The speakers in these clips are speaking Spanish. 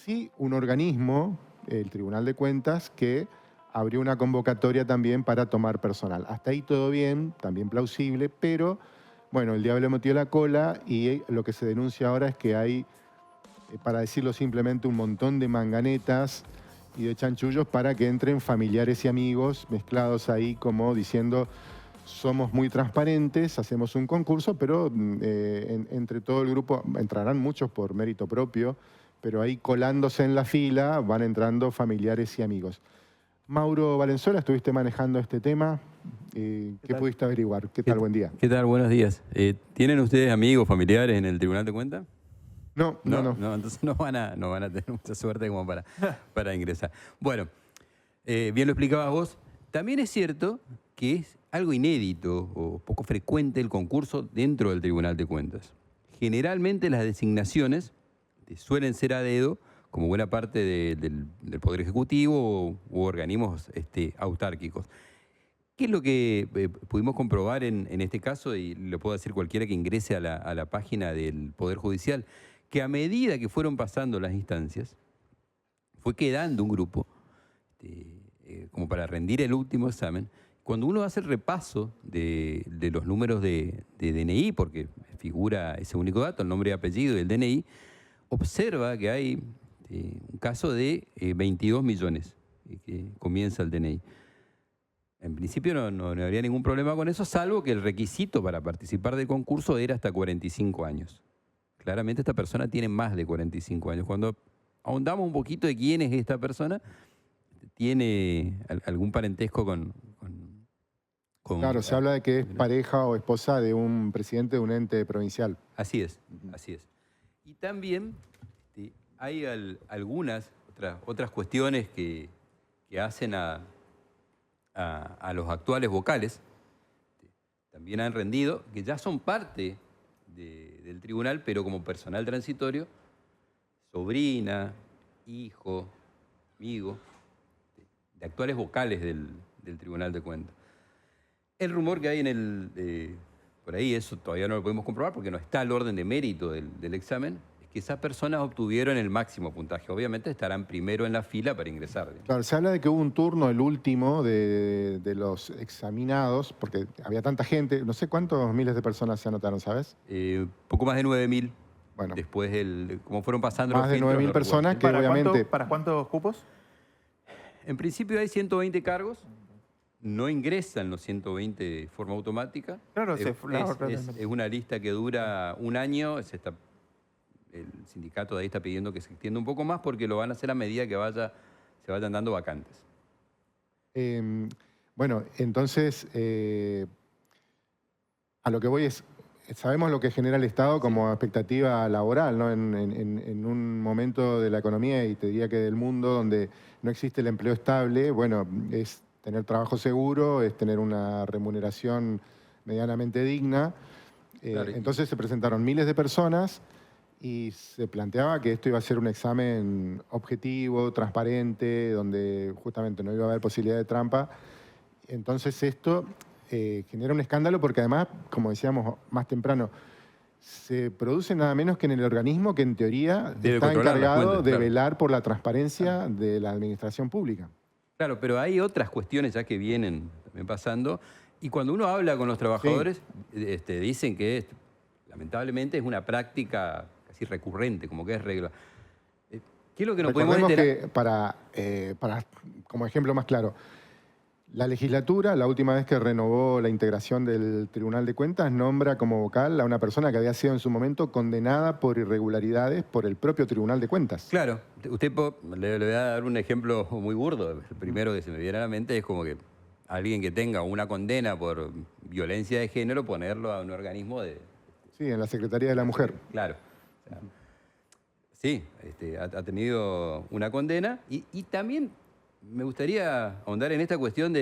sí un organismo, el Tribunal de Cuentas, que abrió una convocatoria también para tomar personal. Hasta ahí todo bien, también plausible, pero bueno, el diablo metió la cola y lo que se denuncia ahora es que hay, para decirlo simplemente, un montón de manganetas y de chanchullos para que entren familiares y amigos mezclados ahí, como diciendo: somos muy transparentes, hacemos un concurso, pero entre todo el grupo entrarán muchos por mérito propio, pero ahí colándose en la fila van entrando familiares y amigos. Mauro Valenzuela, estuviste manejando este tema. ¿Qué pudiste averiguar? ¿Qué tal? Buen día. ¿Qué tal? Buenos días. ¿Tienen ustedes amigos, familiares en el Tribunal de Cuentas? No, no, no. No, entonces no van a tener mucha suerte como para ingresar. Bueno, bien lo explicabas vos. También es cierto que es algo inédito o poco frecuente el concurso dentro del Tribunal de Cuentas. Generalmente las designaciones suelen ser a dedo, como buena parte del Poder Ejecutivo u organismos autárquicos. ¿Qué es lo que pudimos comprobar en este caso? Y lo puede decir cualquiera que ingrese a la página del Poder Judicial, que a medida que fueron pasando las instancias, fue quedando un grupo como para rendir el último examen. Cuando uno hace el repaso de los números de DNI, porque figura ese único dato, el nombre y apellido y el DNI, observa que hay un caso de 22 millones que comienza el DNI. En principio no habría ningún problema con eso, salvo que el requisito para participar del concurso era hasta 45 años. Claramente esta persona tiene más de 45 años. Cuando ahondamos un poquito de quién es esta persona, tiene algún parentesco con Claro, se habla de que es pareja o esposa de un presidente de un ente provincial. Así es, así es. Y también hay algunas otras cuestiones que hacen a los actuales vocales, también han rendido, que ya son parte del tribunal, pero como personal transitorio, sobrina, hijo, amigo, de actuales vocales del Tribunal de Cuentas. El rumor que hay por ahí, eso todavía no lo podemos comprobar porque no está al orden de mérito del examen, es que esas personas obtuvieron el máximo puntaje. Obviamente estarán primero en la fila para ingresar. Claro, se habla de que hubo un turno, el último, de los examinados, porque había tanta gente, no sé cuántos miles de personas se anotaron, ¿sabes? Poco más de 9.000. Bueno, después, como fueron pasando más los de filtros, 9.000 personas que obviamente... ¿Para cuántos cupos? En principio hay 120 cargos. No ingresan los 120 de forma automática. Claro, es una lista que dura un año. El sindicato de ahí está pidiendo que se extienda un poco más porque lo van a hacer a medida que se vayan dando vacantes. Bueno, entonces, a lo que voy es, sabemos lo que genera el Estado como expectativa laboral, ¿no? En un momento de la economía, y te diría que del mundo, donde no existe el empleo estable, bueno, es tener trabajo seguro, es tener una remuneración medianamente digna. Claro. Entonces se presentaron miles de personas y se planteaba que esto iba a ser un examen objetivo, transparente, donde justamente no iba a haber posibilidad de trampa. Entonces esto genera un escándalo porque además, como decíamos más temprano, se produce nada menos que en el organismo que en teoría está encargado de velar por la transparencia de la administración pública. Claro, pero hay otras cuestiones ya que vienen también pasando. Y cuando uno habla con los trabajadores, dicen que lamentablemente es una práctica casi recurrente, como que es regla. ¿Qué es lo que nos podemos enterar? Que como ejemplo más claro, la legislatura, la última vez que renovó la integración del Tribunal de Cuentas, nombra como vocal a una persona que había sido en su momento condenada por irregularidades por el propio Tribunal de Cuentas. Claro, le voy a dar un ejemplo muy burdo. El primero que se me viene a la mente es como que alguien que tenga una condena por violencia de género, ponerlo a un organismo de... Sí, en la Secretaría de la Mujer. Claro. O sea, sí, ha tenido una condena y también... Me gustaría ahondar en esta cuestión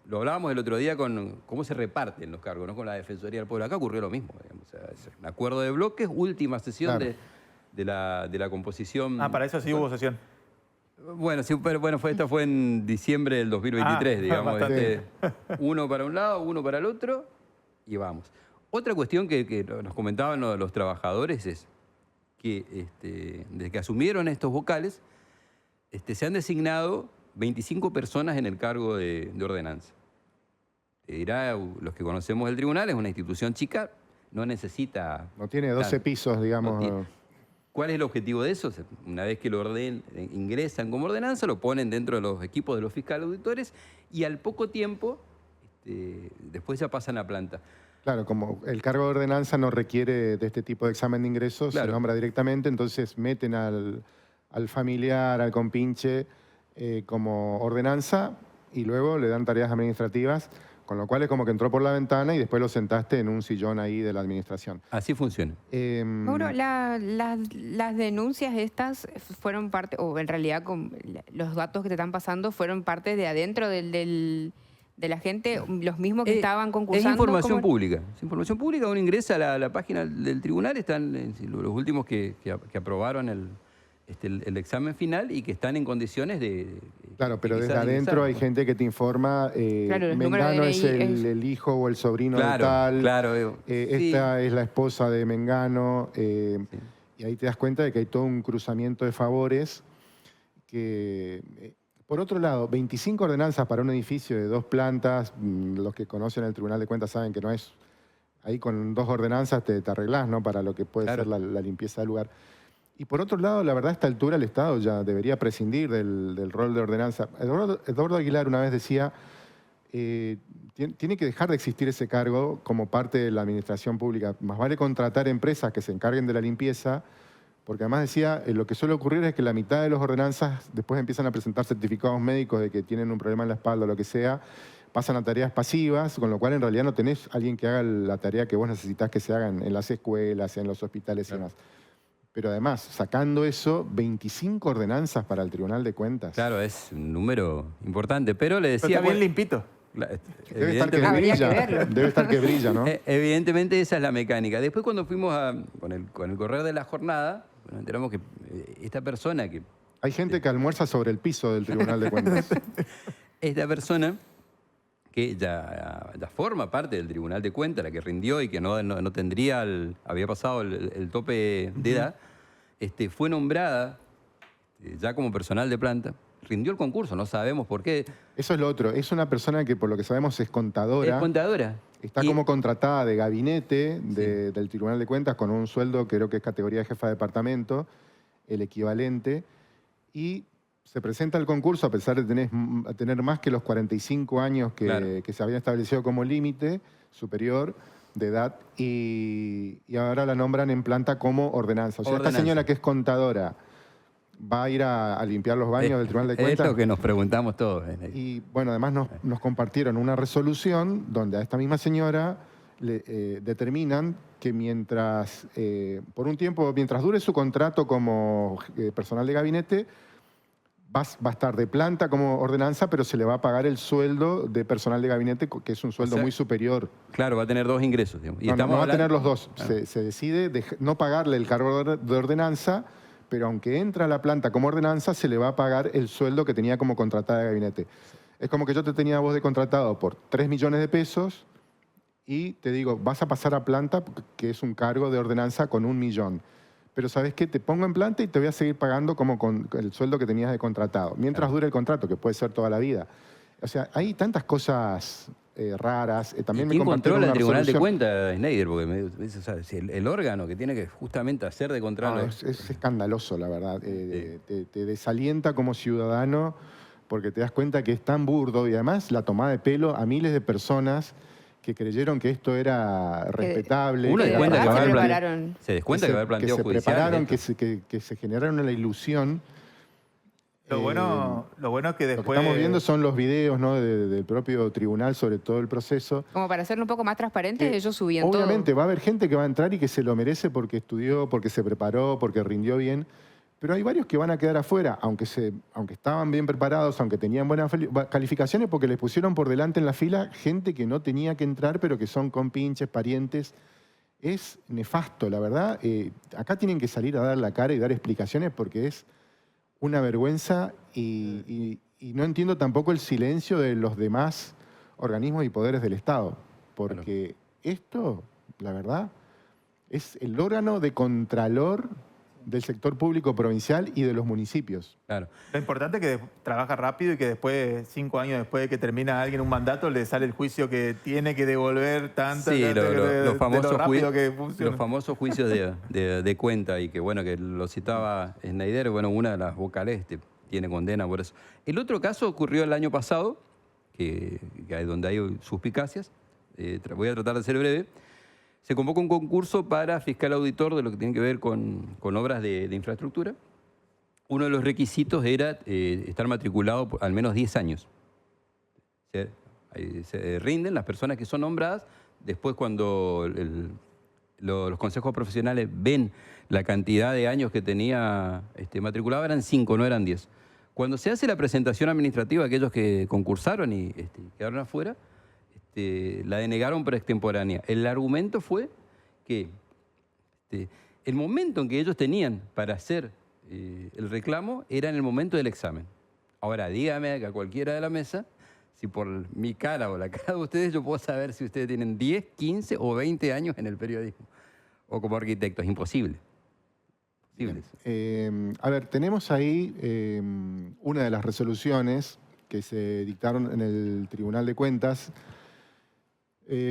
lo hablábamos el otro día con cómo se reparten los cargos, ¿no? Con la Defensoría del Pueblo. Acá ocurrió lo mismo, digamos. O sea, es un acuerdo de bloques, última sesión de la composición. Ah, para eso sí hubo sesión. Bueno, sí, pero bueno, esta fue en diciembre del 2023, digamos. Uno para un lado, uno para el otro, y vamos. Otra cuestión que nos comentaban los trabajadores es que desde que asumieron estos vocales, se han designado 25 personas en el cargo de ordenanza. Te dirá, los que conocemos el tribunal, es una institución chica, no necesita... No tiene 12 pisos, digamos. ¿Cuál es el objetivo de eso? Una vez que lo ingresan como ordenanza, lo ponen dentro de los equipos de los fiscales auditores y al poco tiempo, después ya pasan a planta. Claro, como el cargo de ordenanza no requiere de este tipo de examen de ingresos, Claro. se nombra directamente, entonces meten al familiar, al compinche, como ordenanza y luego le dan tareas administrativas, con lo cual es como que entró por la ventana y después lo sentaste en un sillón ahí de la administración. Así funciona. Mauro, las denuncias estas fueron parte, o en realidad los datos que te están pasando fueron parte de adentro de la gente, los mismos que estaban concursando. Es información pública. Es información pública, uno ingresa a la página del tribunal, están los últimos que aprobaron el examen final y que están en condiciones de... Claro, pero desde quizás adentro hay ingresar. gente que te informa, Claro, los números de Mengano es DNI el hijo o el sobrino de Claro, tal, claro. Sí. esta es la esposa de Mengano, y ahí te das cuenta de que hay todo un cruzamiento de favores que... por otro lado, 25 ordenanzas para un edificio de 2 plantas, los que conocen el Tribunal de Cuentas saben que no es... Ahí con 2 ordenanzas te arreglás, ¿no? Para lo que puede Claro. ser la limpieza del lugar. Y por otro lado, la verdad, a esta altura el Estado ya debería prescindir del rol de ordenanza. Eduardo Aguilar una vez decía, tiene que dejar de existir ese cargo como parte de la administración pública. Más vale contratar empresas que se encarguen de la limpieza, porque además decía, lo que suele ocurrir es que la mitad de las ordenanzas después empiezan a presentar certificados médicos de que tienen un problema en la espalda o lo que sea, pasan a tareas pasivas, con lo cual en realidad no tenés alguien que haga la tarea que vos necesitás que se hagan en las escuelas, en los hospitales y demás. Pero además, sacando eso, 25 ordenanzas para el Tribunal de Cuentas. Claro, es un número importante, pero le Pero decía... está bien limpito. Debe estar que Habría que brilla. verlo. Debe estar que brilla, ¿no? Evidentemente esa es la mecánica. Después cuando fuimos con el correr de la jornada, nos enteramos que esta persona Hay gente que almuerza sobre el piso del Tribunal de Cuentas. esta persona que ya forma parte del Tribunal de Cuentas, la que rindió y que no tendría, había pasado el tope de edad, fue nombrada ya como personal de planta, rindió el concurso, no sabemos por qué. Eso es lo otro. Es una persona que, por lo que sabemos, es contadora. Es contadora. Está como contratada de gabinete del Tribunal de Cuentas con un sueldo, creo que es categoría de jefa de departamento, el equivalente, y se presenta al concurso a pesar de tener más que los 45 años que se habían establecido como límite superior de edad, y ahora la nombran en planta como ordenanza. O sea, esta señora que es contadora va a ir a limpiar los baños del Tribunal de Cuentas. Es lo que nos preguntamos todos. Y bueno, además nos compartieron una resolución donde a esta misma señora le determinan que mientras, por un tiempo, mientras dure su contrato como personal de gabinete, va a estar de planta como ordenanza, pero se le va a pagar el sueldo de personal de gabinete, que es un sueldo muy superior. Claro, va a tener 2 ingresos. Digamos. Y no va a tener los 2. Claro. Se decide no pagarle el cargo de ordenanza, pero aunque entra a la planta como ordenanza, se le va a pagar el sueldo que tenía como contratada de gabinete. Es como que yo te tenía a vos de contratado por 3 millones de pesos y te digo, vas a pasar a planta, que es un cargo de ordenanza con 1 millón. Pero ¿sabes qué? Te pongo en planta y te voy a seguir pagando como con el sueldo que tenías de contratado, mientras dure el contrato, que puede ser toda la vida. O sea, hay tantas cosas raras. También ¿Quién controla el Tribunal de resolución. Cuentas, Schneider? Porque si el órgano que tiene que justamente hacer de contralor. No, es escandaloso, la verdad. Te desalienta como ciudadano porque te das cuenta que es tan burdo y además la tomada de pelo a miles de personas que creyeron que esto era respetable. Uno que era descuenta que va a haber prepararon. se descuenta que va a haber planteo que se judicial. prepararon, que se generaron la ilusión. Lo bueno es que Lo que después... estamos viendo son los videos, ¿no? del propio tribunal sobre todo el proceso. Como para hacerlo un poco más transparente, Que ellos subían todo. obviamente va a haber gente que va a entrar y que se lo merece porque estudió, porque se preparó, porque rindió bien, pero hay varios que van a quedar afuera, aunque estaban bien preparados, aunque tenían buenas calificaciones, porque les pusieron por delante en la fila gente que no tenía que entrar, pero que son compinches, parientes. Es nefasto, la verdad. Acá tienen que salir a dar la cara y dar explicaciones porque es una vergüenza y no entiendo tampoco el silencio de los demás organismos y poderes del Estado, porque esto, la verdad, es el órgano de contralor del sector público provincial y de los municipios. Claro. Lo importante es que trabaja rápido y que después, 5 años después de que termina alguien un mandato, le sale el juicio que tiene que devolver tanto. Sí, de los famosos lo rápido que funciona. los famosos juicios de cuenta, y que bueno, que lo citaba Schneider, bueno, una de las vocales tiene condena por eso. El otro caso ocurrió el año pasado, donde hay suspicacias, voy a tratar de ser breve. Se convocó un concurso para fiscal auditor de lo que tiene que ver con obras de infraestructura. Uno de los requisitos era estar matriculado por al menos 10 años. Se rinden las personas que son nombradas. Después, cuando los consejos profesionales ven la cantidad de años que tenía matriculado, eran 5, no eran 10. Cuando se hace la presentación administrativa, aquellos que concursaron y quedaron afuera, la denegaron por extemporánea. El argumento fue que el momento en que ellos tenían para hacer el reclamo era en el momento del examen. Ahora, dígame a cualquiera de la mesa si por mi cara o la cara de ustedes yo puedo saber si ustedes tienen 10, 15 o 20 años en el periodismo o como arquitecto. Es imposible. A ver, tenemos ahí una de las resoluciones que se dictaron en el Tribunal de Cuentas.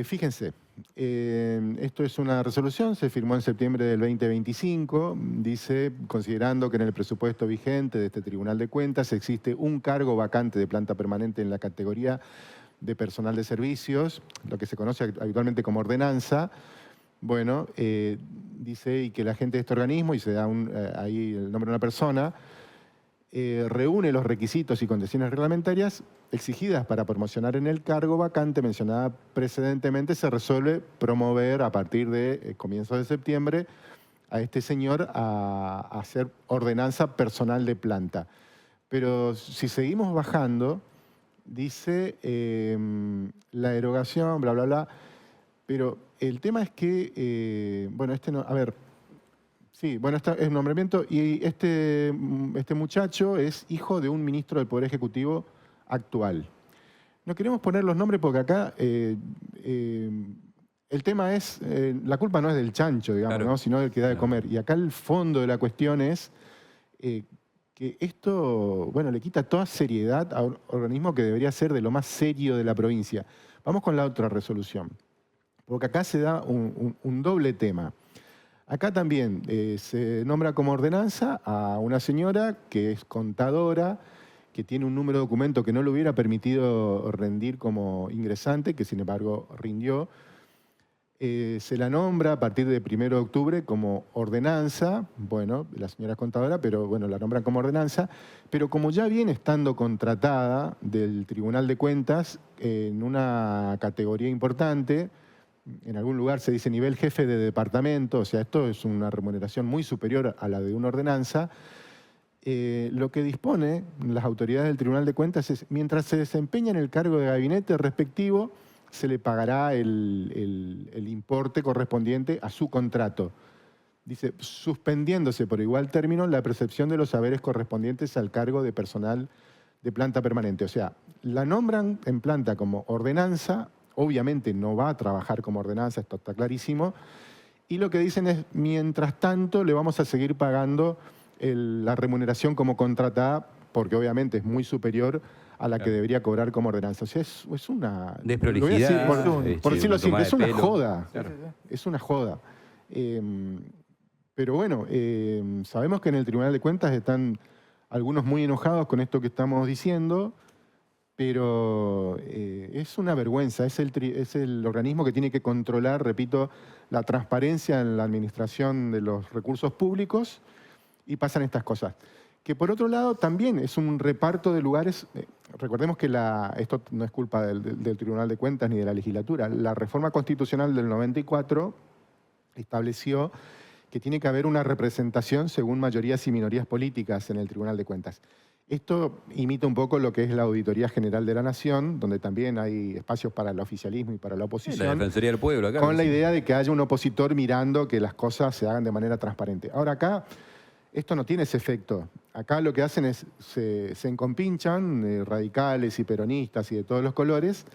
Fíjense, esto es una resolución, se firmó en septiembre del 2025, dice, considerando que en el presupuesto vigente de este Tribunal de Cuentas existe un cargo vacante de planta permanente en la categoría de personal de servicios, lo que se conoce habitualmente como ordenanza. Bueno, dice, y que la gente de este organismo, y se da ahí el nombre de una persona, reúne los requisitos y condiciones reglamentarias exigidas para promocionar en el cargo vacante mencionada precedentemente. Se resuelve promover a partir de comienzos de septiembre a este señor a hacer ordenanza personal de planta. Pero si seguimos bajando, dice la erogación, bla, bla, bla. Pero el tema es que, bueno, no, a ver, sí, bueno, este es un nombramiento y este muchacho es hijo de un ministro del Poder Ejecutivo actual. No queremos poner los nombres porque acá el tema es, la culpa no es del chancho, digamos, claro, ¿no? Sino del que da de comer. Y acá el fondo de la cuestión es que esto, bueno, le quita toda seriedad a un organismo que debería ser de lo más serio de la provincia. Vamos con la otra resolución, porque acá se da un doble tema. Acá también se nombra como ordenanza a una señora que es contadora, que tiene un número de documento que no le hubiera permitido rendir como ingresante, que sin embargo rindió. Se la nombra a partir del 1 de octubre como ordenanza. Bueno, la señora es contadora, pero bueno, la nombran como ordenanza. Pero como ya viene estando contratada del Tribunal de Cuentas en una categoría importante, en algún lugar se dice nivel jefe de departamento, o sea, esto es una remuneración muy superior a la de una ordenanza. Lo que dispone las autoridades del Tribunal de Cuentas es, mientras se desempeña en el cargo de gabinete respectivo, se le pagará el importe correspondiente a su contrato. Dice, suspendiéndose por igual término la percepción de los saberes correspondientes al cargo de personal de planta permanente. O sea, la nombran en planta como ordenanza. Obviamente no va a trabajar como ordenanza, esto está clarísimo. Y lo que dicen es, mientras tanto, le vamos a seguir pagando la remuneración como contratada, porque obviamente es muy superior a la que debería cobrar como ordenanza. O sea, es una... desprolijidad, por decirlo así, es una pelo. joda. Claro. Es una joda. Pero bueno, sabemos que en el Tribunal de Cuentas están algunos muy enojados con esto que estamos diciendo, pero es una vergüenza, es el organismo que tiene que controlar, repito, la transparencia en la administración de los recursos públicos y pasan estas cosas. Que por otro lado también es un reparto de lugares, recordemos que esto no es culpa del Tribunal de Cuentas ni de la legislatura, la reforma constitucional del 94 estableció que tiene que haber una representación según mayorías y minorías políticas en el Tribunal de Cuentas. Esto imita un poco lo que es la Auditoría General de la Nación, donde también hay espacios para el oficialismo y para la oposición. La Defensoría del Pueblo acá. Con la idea de que haya un opositor mirando que las cosas se hagan de manera transparente. Ahora acá, esto no tiene ese efecto. Acá lo que hacen es, se encompincan radicales y peronistas y de todos los colores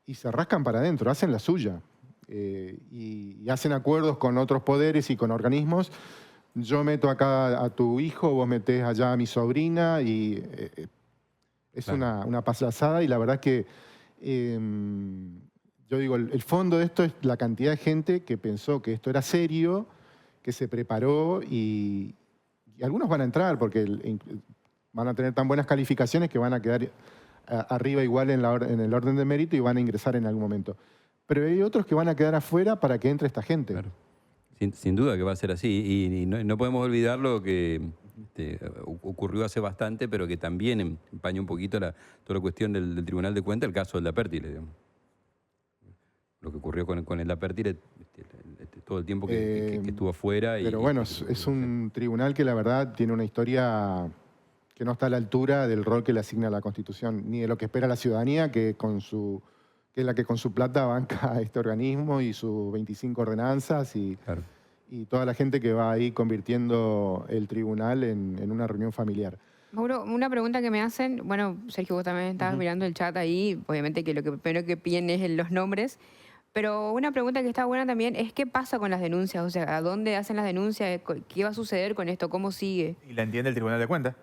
y se rascan para adentro, hacen la suya. Y hacen acuerdos con otros poderes y con organismos yo meto acá a tu hijo, vos metés allá a mi sobrina y es Claro. una payasada y la verdad que yo digo, el fondo de esto es la cantidad de gente que pensó que esto era serio, que se preparó y algunos van a entrar porque van a tener tan buenas calificaciones que van a quedar arriba igual en el orden de mérito y van a ingresar en algún momento. Pero hay otros que van a quedar afuera para que entre esta gente. Claro. Sin duda que va a ser así. Y no podemos olvidar lo que ocurrió hace bastante, pero que también empaña un poquito toda la cuestión del Tribunal de Cuentas, el caso del Dapertile, digamos. Lo que ocurrió con el Dapertile, todo el tiempo que estuvo afuera. Pero bueno, es un tribunal que la verdad tiene una historia que no está a la altura del rol que le asigna la Constitución, ni de lo que espera la ciudadanía, que es la que con su plata banca este organismo y sus 25 ordenanzas Claro. y toda la gente que va ahí convirtiendo el tribunal en una reunión familiar. Mauro, una pregunta que me hacen, bueno, Sergio, vos también estabas mirando el chat ahí, obviamente que lo que primero que piden es los nombres, pero una pregunta que está buena también es qué pasa con las denuncias, o sea, ¿a dónde hacen las denuncias? ¿Qué va a suceder con esto? ¿Cómo sigue? Y la entiende el Tribunal de Cuentas.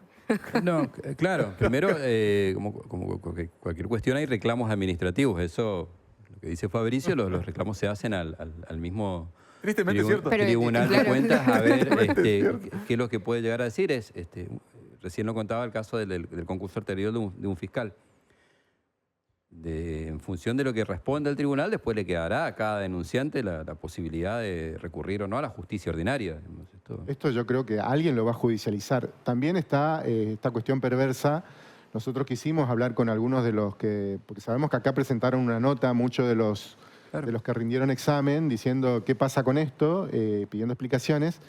No, claro. Primero, como cualquier cuestión, hay reclamos administrativos. Eso, lo que dice Fabricio, los reclamos se hacen al mismo Tristemente cierto. Pero, Tribunal de claro. Cuentas a ver Tristemente qué es lo que puede llegar a decir. Recién lo contaba el caso del concurso anterior de un fiscal. En función de lo que responda el tribunal, después le quedará a cada denunciante la posibilidad de recurrir o no a la justicia ordinaria. Digamos, Esto yo creo que alguien lo va a judicializar. También está esta cuestión perversa. Nosotros quisimos hablar con algunos de los que, porque sabemos que acá presentaron una nota, muchos de los que rindieron examen, diciendo qué pasa con esto, pidiendo explicaciones.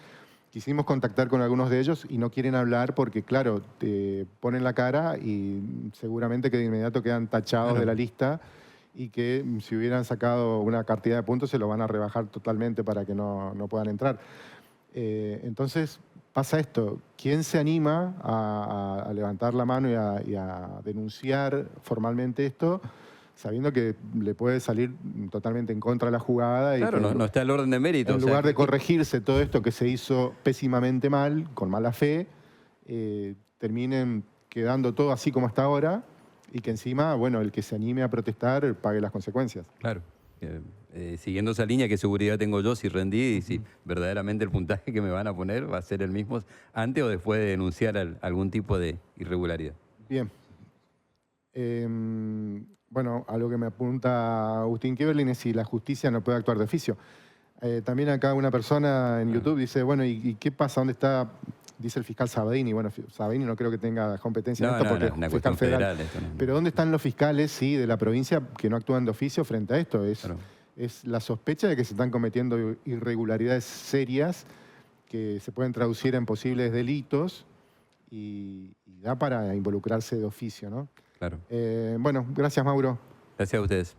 Quisimos contactar con algunos de ellos y no quieren hablar porque, claro, te ponen la cara y seguramente que de inmediato quedan tachados de la lista y que si hubieran sacado una cantidad de puntos se lo van a rebajar totalmente para que no puedan entrar. Entonces pasa esto, ¿quién se anima a levantar la mano y a denunciar formalmente esto, sabiendo que le puede salir totalmente en contra de la jugada? Claro, y que no está el orden de mérito. en lugar de corregirse todo esto que se hizo pésimamente mal, con mala fe, terminen quedando todo así como está ahora y que encima, bueno, el que se anime a protestar pague las consecuencias. Claro. Siguiendo esa línea, ¿qué seguridad tengo yo si rendí y si verdaderamente el puntaje que me van a poner va a ser el mismo antes o después de denunciar algún tipo de irregularidad? Bien. Bueno, algo que me apunta Agustín Kieberlin es si la justicia no puede actuar de oficio. También acá una persona en YouTube dice, bueno, ¿y qué pasa? ¿Dónde está? Dice el fiscal Sabadini. Bueno, Sabadini no creo que tenga competencia en esto porque es una fiscal cuestión federal. federal. Esto no. Pero ¿dónde están los fiscales, sí, de la provincia que no actúan de oficio frente a esto? Claro. Es la sospecha de que se están cometiendo irregularidades serias que se pueden traducir en posibles delitos y da para involucrarse de oficio, ¿no? Claro. Bueno, gracias, Mauro. Gracias a ustedes.